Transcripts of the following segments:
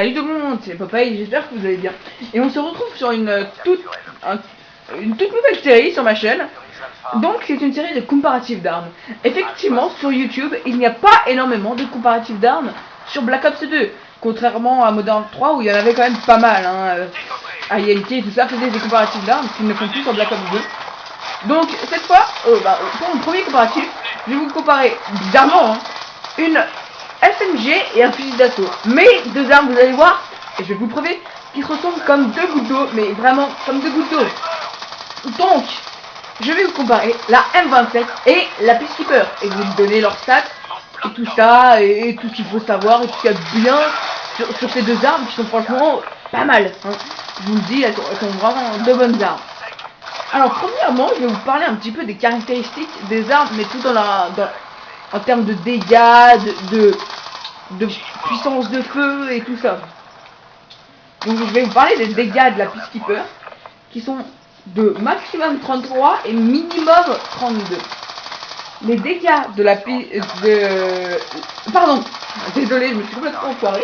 Salut tout le monde, c'est Popeye, j'espère que vous allez bien. Et on se retrouve sur une toute nouvelle série sur ma chaîne. Donc c'est une série de comparatifs d'armes. Effectivement, sur YouTube, il n'y a pas énormément de comparatifs d'armes sur Black Ops 2. Contrairement à Modern 3 où il y en avait quand même pas mal. INT et tout ça faisaient des comparatifs d'armes qu'ils ne font plus sur Black Ops 2. Donc cette fois, pour mon premier comparatif, je vais vous comparer bizarrement une SMG et un fusil d'assaut. Mais deux armes, vous allez voir, et je vais vous prouver, qui se ressemblent comme deux gouttes d'eau, mais vraiment comme deux gouttes d'eau. Donc, je vais vous comparer la M27 et la Peacekeeper, et vous donner leurs stats, et tout ça, et tout ce qu'il faut savoir, et tout ce qu'il y a bien sur ces deux armes qui sont franchement pas mal. Je vous le dis, elles sont vraiment de bonnes armes. Alors, premièrement, je vais vous parler un petit peu des caractéristiques des armes, mais tout en termes de dégâts, de puissance de feu et tout ça. Donc je vais vous parler des dégâts de la Peacekeeper qui sont de maximum 33 et minimum 32. Les dégâts de la Pardon, désolé, je me suis complètement foiré.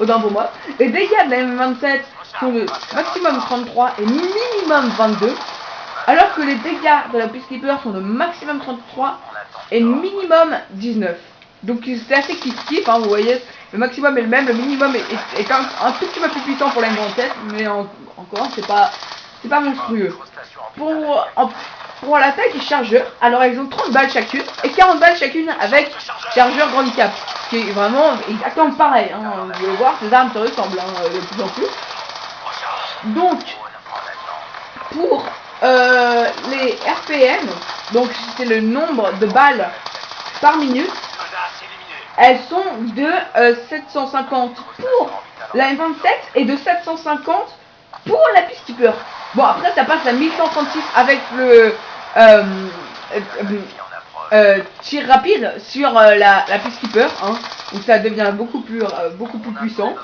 Autant pour moi. Les dégâts de la M27 sont de maximum 33 et minimum 22. Alors que les dégâts de la Peacekeeper sont de maximum 33 et minimum 19. Donc c'est assez kiff-kiff, vous voyez, le maximum est le même, le minimum est quand même un tout petit peu plus puissant pour la M27, mais encore c'est pas monstrueux. Pour l'attaque et chargeur, alors elles ont 30 balles chacune et 40 balles chacune avec chargeur grand cap, qui est vraiment exactement pareil, vous allez voir, ces armes se ressemblent de plus en plus. Donc, pour les RPM, donc c'est le nombre de balles par minute, elles sont de 750 pour la M27 et de 750 pour la Peacekeeper. Bon, après ça passe à 1136 avec le tir rapide sur la Peacekeeper, où ça devient beaucoup plus puissant.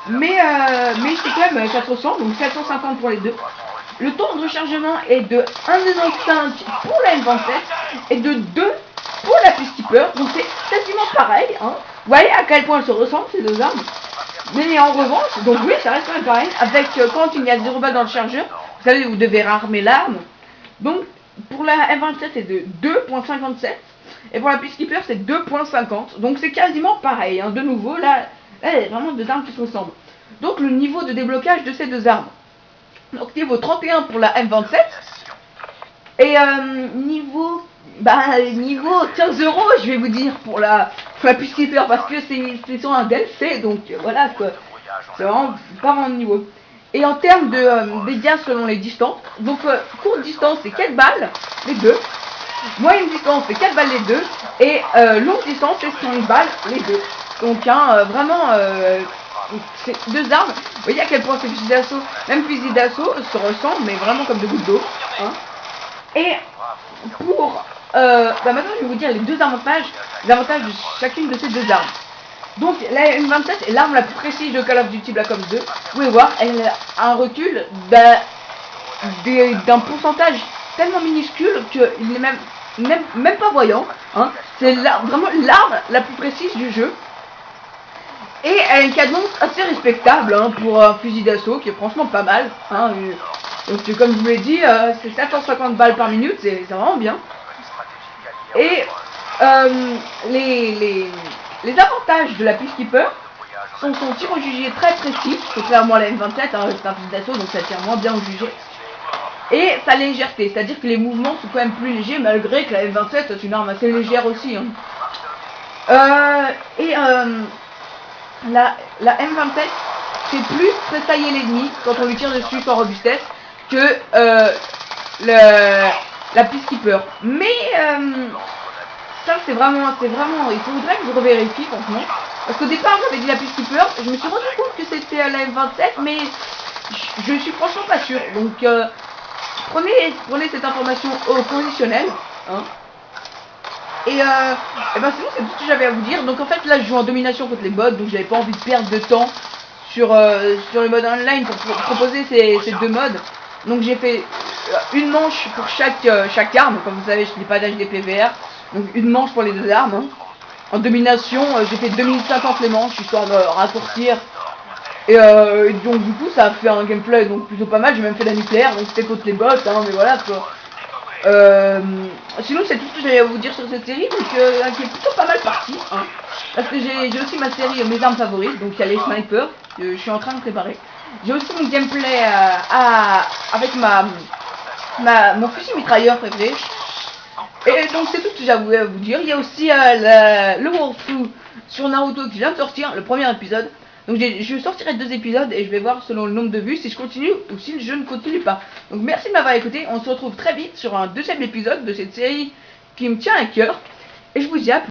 Mais c'est quand même, ça se ressemble, donc 750 pour les deux. Le temps de rechargement est de 1,95 pour la M27 et de 2 pour la Peacekeeper, donc c'est quasiment pareil. Vous voyez à quel point elles se ressemblent ces deux armes. Mais en revanche, donc oui, ça reste quand même pareil. Avec quand il y a 0 balles dans le chargeur, vous savez, vous devez rarmer l'arme. Donc pour la M27 c'est de 2.57 et pour la Peacekeeper c'est 2.50. Donc c'est quasiment pareil. De nouveau, là, il y a vraiment deux armes qui se ressemblent. Donc le niveau de déblocage de ces deux armes. Donc niveau 31 pour la M27 et niveau 15 €, je vais vous dire, pour la Peacekeeper, parce que c'est sur un DLC, donc voilà quoi, c'est vraiment pas mon niveau. Et en termes de dégâts selon les distances, donc courte distance c'est 4 balles les deux, moyenne distance c'est 4 balles les deux, et longue distance c'est 5 balles les deux. Donc vraiment c'est deux armes. Vous voyez à quel point ces fusils d'assaut, même fusil d'assaut, se ressemblent, mais vraiment comme deux gouttes d'eau. Et pour maintenant je vais vous dire les deux avantages, les avantages de chacune de ces deux armes. Donc la M27 est l'arme la plus précise de Call of Duty Black Ops 2. Vous pouvez voir, elle a un recul d'un pourcentage tellement minuscule qu'il n'est même pas voyant. C'est vraiment l'arme la plus précise du jeu. Et elle a une cadence assez respectable pour un fusil d'assaut qui est franchement pas mal. Donc comme je vous l'ai dit, c'est 750 balles par minute, c'est vraiment bien. Et les avantages de la Peacekeeper sont son tir au jugé très précis, contrairement à la M27, c'est un fusil d'assaut donc ça tire moins bien au jugé. Et sa légèreté, c'est-à-dire que les mouvements sont quand même plus légers malgré que la M27 c'est une arme assez légère aussi. La M27 c'est plus tressailler l'ennemi quand on lui tire dessus sans robustesse que la Peacekeeper. Mais ça c'est vraiment, il faudrait que je revérifie franchement. Parce qu'au départ j'avais dit la Peacekeeper, je me suis rendu compte que c'était la M27, mais je suis franchement pas sûr. Donc prenez cette information au conditionnel. Et sinon c'est tout ce que j'avais à vous dire. Donc en fait là je joue en domination contre les bots, donc j'avais pas envie de perdre de temps sur les modes online pour proposer ces deux modes. Donc j'ai fait une manche pour chaque arme, comme vous savez je n'ai pas d'HD PVR, donc une manche pour les deux armes. en domination, j'ai fait 2500 les manches, histoire de raccourcir. Et donc du coup ça a fait un gameplay donc plutôt pas mal, j'ai même fait la nucléaire, donc c'était contre les bots, hein, mais voilà quoi. Sinon c'est tout ce que j'allais vous dire sur cette série, donc qui est plutôt pas mal partie, hein, parce que j'ai aussi ma série mes armes favorites, donc il y a les snipers, je suis en train de préparer. J'ai aussi mon gameplay avec mon fusil mitrailleur préféré. Et donc c'est tout ce que j'avais à vous dire. Il y a aussi le walkthrough sur Naruto qui vient de sortir, le premier épisode. Donc je sortirai 2 épisodes et je vais voir selon le nombre de vues si je continue ou si je ne continue pas. Donc merci de m'avoir écouté, on se retrouve très vite sur un 2e épisode de cette série qui me tient à cœur. Et je vous dis à plus.